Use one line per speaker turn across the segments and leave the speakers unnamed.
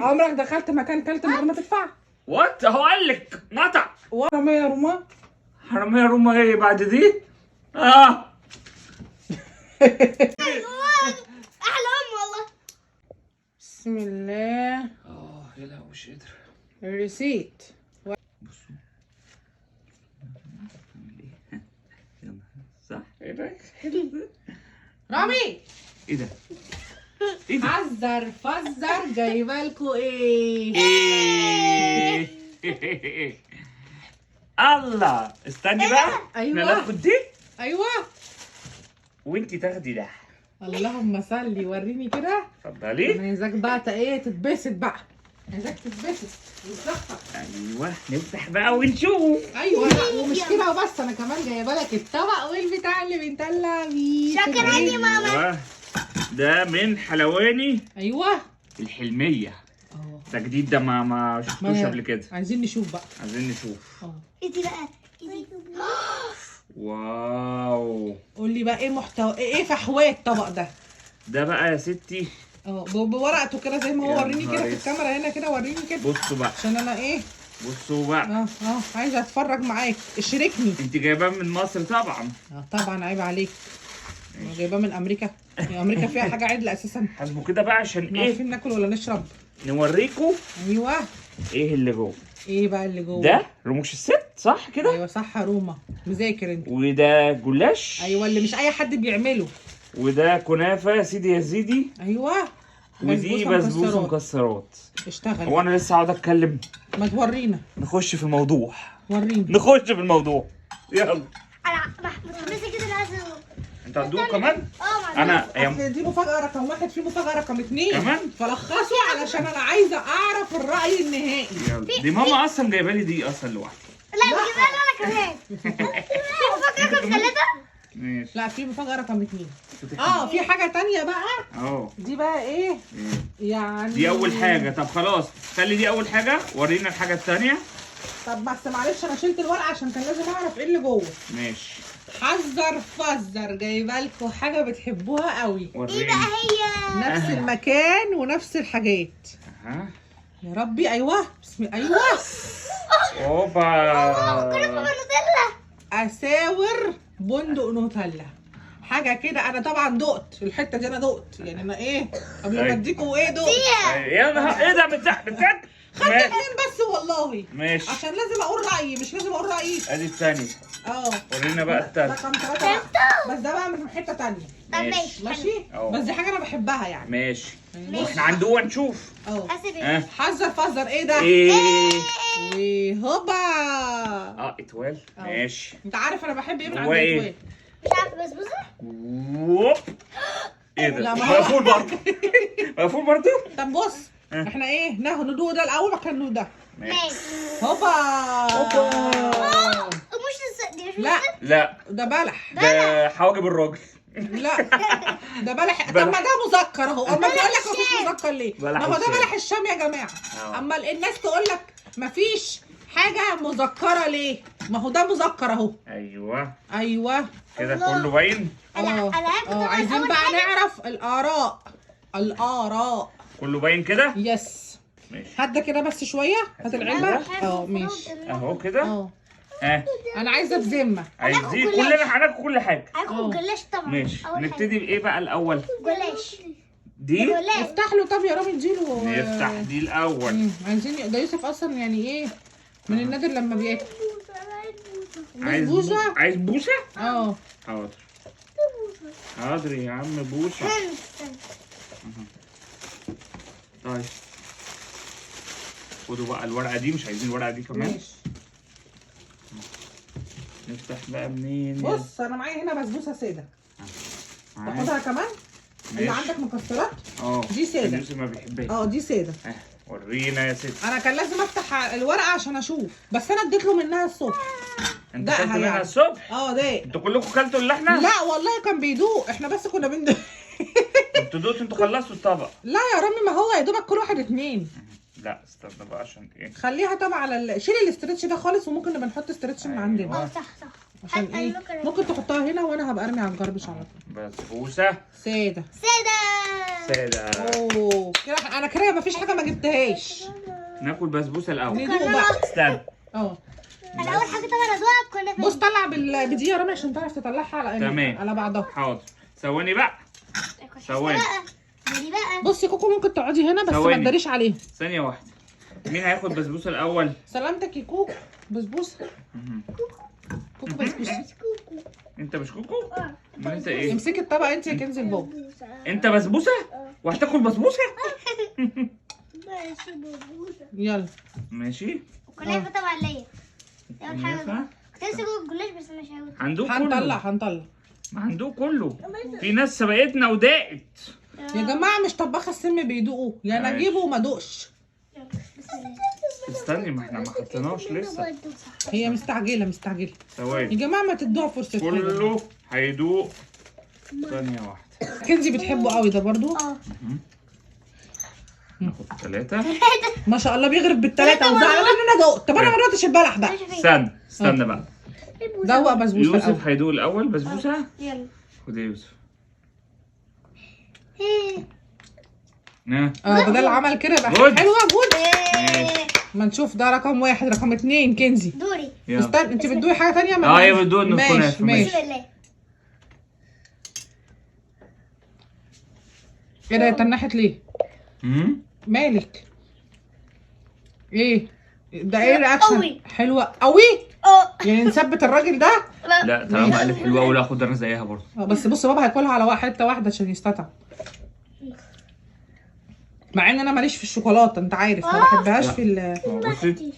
عمرك دخلت مكان كلت من غير ما تدفع؟
وات اهو قال لك نطع.
حرامية يا روما.
حرامية يا روما ايه بعد دي؟ اه
احلام والله.
بسم الله.
يا لهوي مش قادر.
الريسيت.
بصوا صح؟ ايه ده؟ حلو ده.
رامي
ايه ده؟ ايه ده؟
حذر فزر جايبالكوا ايه؟
ايه الله استني بقى.
أيوة.
احنا ناخد دي
ايوه.
وانتي تاخدي ده.
اللهم صلي وريني كده.
اتفضلي.
انا عايزاك بقى ايه تتبسط بقى. عايزاك تتبسط وتزفر.
ايوه نفتح بقى ونشوف.
ايوه لا ومش كده وبس، انا كمان جايبه لك الطبق والبتاع اللي بنطلع بيه.
شكرا يا ماما.
ايوه ده من حلواني
ايوه
الحلميه.
اه
ده جديد ده ما شفتوش قبل كده.
عايزين نشوف بقى.
عايزين نشوف.
ايه دي بقى؟ ايه دي؟
واو.
قول لي بقى ايه محتوى ايه فحواه الطبق ده؟
ده بقى يا ستي
بورقته كده زي ما هو.
يا
وريني كده
نهار
في الكاميرا هنا كده. وريني كده
بصوا بقى.
عشان انا ايه.
بصوا بقى.
عايزه اتفرج معاك. اشركني.
انت جايباه من مصر طبعا.
طبعا عيب عليك. انا جايباه من امريكا. يا امريكا فيها حاجه عدله اساسا.
حاسبوا كده بقى عشان
احنا
ايه
عارفين ناكل ولا نشرب.
نوريكم
ايوه.
ايه اللي جوه.
ايه بقى اللي جوه؟
ده رموش الست صح كده.
ايوه صح يا روما. مذاكر انت.
وده جلاش.
ايوه اللي مش اي حد بيعمله.
وده كنافه يا سيدي يا زيدي.
ايوه.
ودي بسبوسه مكسرات.
اشتغل.
هو انا لسه هقعد اتكلم؟
ما تورينا.
نخش في الموضوع.
ورينا.
نخش في الموضوع يلا.
انا متحمسه كده لازم.
انت هتدوق كمان؟
اه
انا
اصل دي مفاجأة رقم 1 في مفاجأة رقم 2
كمان؟
فلخصوا علشان انا عايزة اعرف الرأي النهائي.
يلا. دي ماما اصلا جايبه لي دي اصلا لوحدي.
لا بجيبها انا كمان. فاكره رقم 3.
ماشي.
لا في مفاجأة رقم 2. في حاجة تانية بقى. دي بقى ايه؟ يعني
دي اول حاجه. طب خلاص خلي دي اول حاجه. ورينا الحاجه التانية.
طب بس معلش انا شلت الورقة عشان كان لازم اعرف ايه اللي جوه.
ماشي.
حذر فزر جايبه لكم حاجة بتحبوها قوي.
وريني.
ايه بقى هي؟
نفس المكان ونفس الحاجات. يا ربي. ايوه ايوه.
اوبا.
كنافه بالنوتيلا.
اساور بندق نوتيلا. حاجه كده. انا طبعا دقت الحته دي. انا دقت يعني انا ايه قبل ما اديكوا ايه دقت.
يا نهار ايه ده بتاعك.
خدت 2 بس والله.
ماشي.
عشان لازم اقول رايي مش لازم اقول رايي.
ادي الثانيه. ورينا بقى الثالثه.
رقم 3 بس ده بقى من حته ثانيه.
طب ماشي.
ماشي. بس دي حاجه انا بحبها يعني.
ماشي. واحنا عندنا نشوف.
حذر فزر ايه ده؟
ايه
وهوبا.
اتوال. ماشي.
انت عارف انا بحب ايه من عند
ايه؟
اتوال؟
مش عارفه بسبوسه.
ووب. ايه ده؟
لا، ما
مقفول برضه. مقفول برضه.
طب بص احنا ايه ندوق ده الاول وبعد كده ندوق ده.
ماشي.
هوبا.
دي مش
لا
ده بلح.
ده حواجب الراجل.
لا ده بلح. طب ما ده مذكر اهو. اما تقول لك مفيش مذكر ليه؟ ما هو ده بلح الشام يا جماعه. اما الناس تقول لك مفيش حاجه مذكره ليه؟ ما هو ده مذكر اهو. ايوه
كده كله باين.
عايزين بقى نعرف الاراء
كله باين كده.
يس.
ماشي.
هات ده كده بس شويه. هات العلبه. ماشي
اهو كده.
انا عايزه بذمه.
عايزين كلنا هناكل كل حاجه.
هاكل جلاش طبعا.
ماشي. نبتدي بايه بقى الاول؟
جلاش.
دي
افتح له. طب يا رامي اديله.
نفتح دي الاول.
عايزين ده يوسف اصلا يعني ايه من النادر لما بياكل.
عايز
بوسه.
عايز بوسه.
حاضر.
حاضر يا عم بوسه. طيب خدوا بقى الورقه دي. مش عايزين الورقه دي كمان.
ماشي.
نفتح بقى منين؟
بص انا معايا هنا بسبوسه ساده. تاخدها كمان. اللي عندك مكسرات. دي ساده.
يوسف ما بيحبهاش.
دي ساده.
ورينا يا ستي.
انا كان لازم افتح الورقه عشان اشوف بس انا اديت له منها الصبح.
انت كلت منها الصبح؟
ده
انتوا كلكم كلتوا اللي احنا؟
لا والله كان بيدوق. احنا بس كنا بندوق.
انتوا دوقتوا. انتوا خلصتوا الطبق.
لا يا رامي ما هو يا دوبك كل واحد 2.
لا استنى بقى عشان ايه.
خليها طبعا على شيل الاسترتش ده خالص وممكن نبقى نحط استرتش من عندنا.
صح.
عشان ايه ممكن تحطها هنا وانا هبقى ارمي على الجربش على طول.
بسبوسه
ساده.
سادة.
اوه كده انا كده مفيش حاجه ما جبتهاش.
ناكل بسبوسه الاول.
ندوق بقى.
استنى.
اه
انا اول حاجه طبعا ادوقها الكنافه.
بص طلع بدي يا رامي عشان تعرف تطلعها على
تمام.
على بعضها.
حاضر ثواني بقى. ثواني.
دي بقى
بصي كوكو ممكن تقعدي هنا بس ما
ثواني.
تداريش عليها.
ثانيه واحده. مين هياخد بسبوسه الاول؟
سلامتك يا كوكو. بسبوسه. كوكو بسبوسه.
انت مش كوكو؟ امال انت ايه؟
امسكي الطبق انت يا كنز البابا.
انت بسبوسه؟ وهتاكل بسبوسه؟
ماشي بسبوسه.
يلا
ماشي.
الكنافه طبعا ليا. اول حاجه
كنافة.
كنت لسه جوه الجلاش بس مش هقول.
هندوق كله.
هنطلع.
ما هندوق كله. في ناس سبقتنا وداقت.
يا جماعه مش طباخه السم بيدوقوا يا انا
ماشي.
اجيبه وما ادوقش.
بسم الله.
استني ما احنا ما حطيناش لسه.
هي مستعجله. يا
ثواني.
جماعه ما تدوها فرصتكم.
كله هيدوق. ثانيه واحده.
كنزي بتحبه قوي ده برضو.
اه
ناخد 3.
ما شاء الله بيغرب بالثلاثه وزعلان ان انا دقت. طب انا ما دقتش البلح ده.
استنى بقى.
دوق بسبوسه الأول.
يوسف هيدوق الاول بسبوسه.
يلا.
خد يا يوسف.
بدل العمل كده يبقى
جود.
حلوه جود.
ماشي.
ما نشوف ده رقم 1 رقم 2 كنزي.
دوري.
يلا.
استنى انت بتدوقي حاجه ثانيه؟
هي بتدوق الكنافه.
بسم
ماشي.
الله.
ايه ده تنحت ليه؟ مالك؟ ايه؟ ده ايه رياكشن؟
قوي.
حلوه قوي؟
اه
يعني نثبت الراجل ده؟
لا طالما قالت حلوه قوي اخد انا زيها برضه.
بس بص بابا هياكلها على حته واحده عشان يستطعم. مع ان انا ماليش في الشوكولاته انت عارف ما بحبهاش في ال
بصي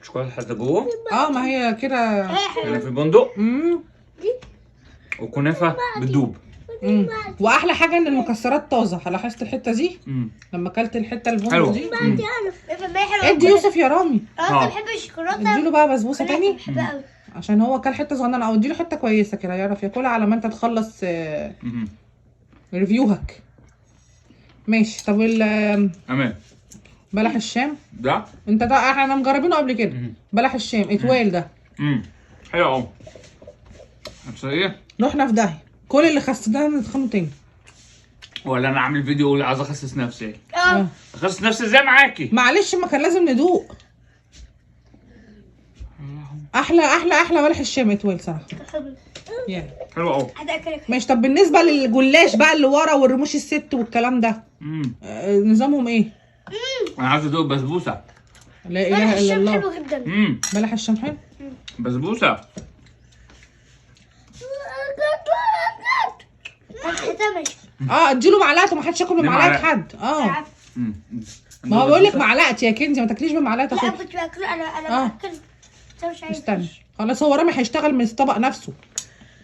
شوكولاته حتى جوه.
ما هي كده.
هنا في بندق وكنافه بتدوب.
واحلى حاجه ان المكسرات طازه. لاحظت الحته دي لما اكلت الحته البندق
حلوة.
دي.
ادي
ادي يوسف يا رامي.
انت بتحب الشوكولاته؟
اديله بقى بسبوسه تاني
بحبها قوي.
عشان هو كل حته صغننه او اديله حته كويسه كده يعرف ياكلها على ما انت تخلص ريفيوهك. ماشي. طب
امان
بلح الشام
ده
انت ده احنا مجربينه قبل كده. بلح الشام اتوال ده
حلو اهو. بس ايه
رحنا في داهيه. كل اللي خسناه نتخانقوا تاني.
ولا انا عامل فيديو اقول عايز اخسس نفسي.
اه
اخسس نفسي ازاي معاكي؟
معلش ما كان لازم ندوق. احلى بلح الشام اتوال صراحه. يعني
حلو اهو.
ماشي. طب بالنسبه للجلاش بقى اللي ورا والرموش الست والكلام ده نظامهم ايه؟
انا عايز ادوق بسبوسه.
لا اله الا الله.
حلو جدا.
بلح الشام حلو.
بسبوسه.
اديله معلقته. ما حدش ياكل بمعلقه حد. ما هو بيقول لك معلقتي يا كنزي ما تاكليش بمعلقه.
لا كنت باكله انا باكله. مش عايز.
استنى خلاص هو رامي هيشتغل من الطبق نفسه.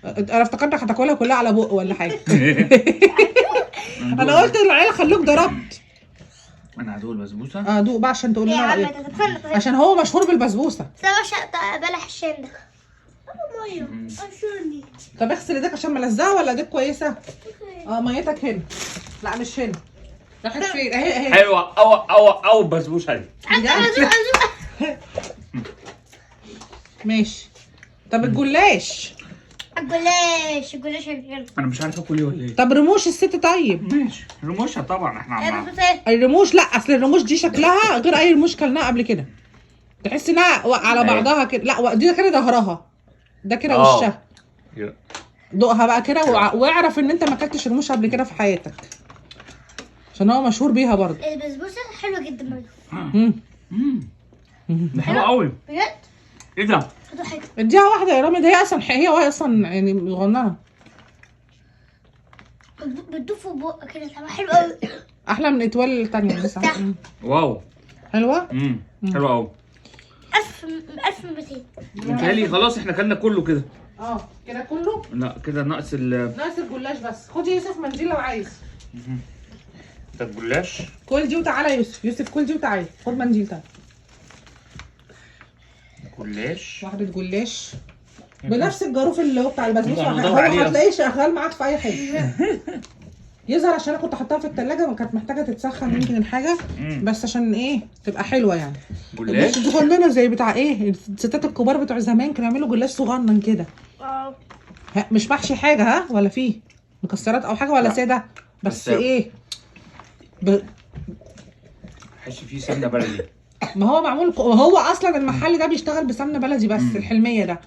انا افتكرتك هتاكلها كلها على بق ولا حاجه. انا قلت للعيال خلوك ضربت.
انا هدوق البسبوسه.
دوق بقى عشان تقول
يا
لنا
عم
رايك.
تتفنن.
عشان هو مشهور بالبسبوسه.
بلح الشام ده. ميه اشرني.
طب اغسل ايدك عشان ملزقه ولا ايدك كويسه؟ ميتك هنا. لا مش هنا. راحت فين؟ اهي.
حلوه او بسبوسه دي.
ماشي. طب الجلاش
حلو.
انا مش عارف اكل ايه ولا ايه.
طب رموش الست طيب.
ماشي رموشها طبعا احنا
الرموش لا اصل الرموش دي شكلها غير اي رموش كلناها قبل كده. تحس انها على بعضها كده. لا دي كده ظهرها ده كده وشها. دوقها بقى كده واعرف ان انت ما اكلتش رموش قبل كده في حياتك عشان هو مشهور بيها برضه.
البسبوسه حلوه جدا برضه.
ده حلو قوي
بجد.
ايه ده؟
اديها واحده يا رامي. ده هي اصلا يعني صغننه.
بتدوب في بقك كده طعمها حلو قوي.
احلى من اتوال الثانيه بس.
واو
حلوه.
حلوه قوي.
1200.
متهيألي خلاص احنا كلنا كله كده.
كده كله.
لا كده ناقص
الجلاش بس. خد يا يوسف منديل لو عايز.
ده الجلاش.
كل دي وتعالى يا يوسف كل دي وتعالى. خد منديل تعالى.
جلاش.
واحده جلاش بنفس الجاروف اللي هو بتاع البسبوسه. هو
عليه
هتلاقيه شغال معاك في اي حاجه. يظهر عشان انا كنت حاطاها في التلاجة وكانت محتاجه تتسخن يمكن الحاجه بس عشان ايه تبقى حلوه يعني.
جلاش
مش صغننه زي بتاع ايه الستات الكبار بتوع زمان كانوا يعملوا جلاش صغنن كده. مش محشي حاجه ولا فيه مكسرات او حاجه ولا ساده. بس ايه
تحس فيه سمنه بلدي.
ما هو معمول هو اصلا المحل ده بيشتغل بسمنه بلدي بس. الحلميه ده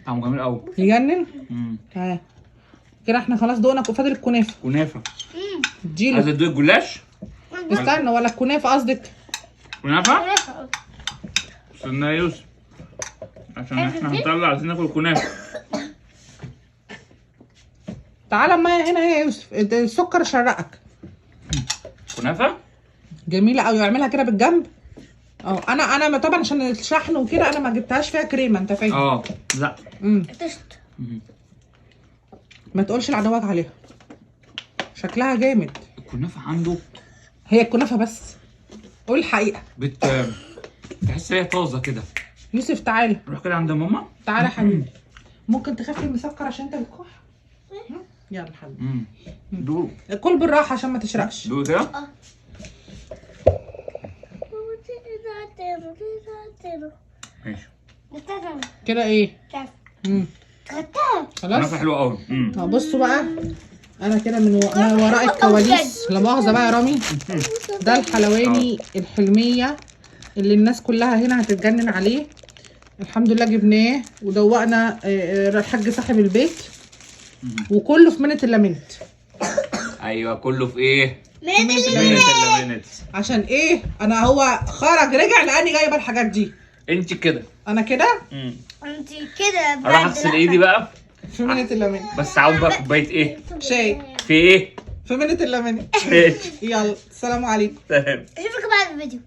طعمه جميل قوي
يجنن. ها كده احنا خلاص دقنا. فاضل الكنافه.
كنافه.
اديله.
عايز تدوق الجلاش؟
استنى، ولا الكنافه قصدك؟
كنافه؟ استنى يا يوسف عشان احنا هنطلع، عايزين ناكل كنافه.
تعالى معايا هنا يا يوسف، السكر شرقك.
كنافه
جميله قوي. اعملها كده بالجنب. انا طبعا عشان الشحن وكده انا ما جبتهاش فيها كريمه، انت فاهم.
لا
ما تقولش لعدوك عليها، شكلها جامد.
الكنافه عنده
هي الكنافه بس، قول الحقيقه.
تحس هي طازه كده.
يوسف تعالى
نروح كده عند ماما.
تعالى يا حبيبي. ممكن تخفي المسكر عشان انت بتكح. يلا حبيبي
دوق.
كل بالراحه عشان ما تشرقش.
دوق كده. ماشي
كده ايه؟ خلاص
كنافه حلوه قوي.
بصوا بقى، انا كده من وراء الكواليس، لا مؤاخذه بقى يا رامي. ده الحلواني الحلميه اللي الناس كلها هنا هتتجنن عليه. الحمد لله جبناه ودوقنا الحاج صاحب البيت، وكله في منت الا منت.
ايوه كله في ايه؟
منت الا
منت.
عشان ايه؟ انا هو خرج رجع لاني جايبه الحاجات دي.
انت كده.
انا كده.
انت كده
اروح اغسل ايدي بقى
في منت الا منت.
بس عاوز بقى كوبايه ايه؟
شاي.
في ايه؟
في منت الا منت. يلا السلام عليكم.
اشوفكم بعد الفيديو.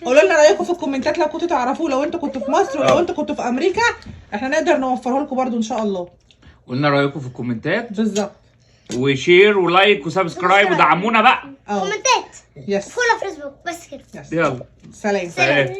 قولوا لنا رايكم في الكومنتات لو كنتوا تعرفوه، لو انتوا كنتوا في مصر ولو انتوا كنتوا في امريكا، احنا نقدر نوفره لكم برضو ان شاء الله.
قلنا رايكم في الكومنتات
بالظبط،
وشير ولايك وسبسكرايب ودعمونا بقى.
كومنتات
يس
فولو فيسبوك بس كده.
يلا
سلام.
سلام.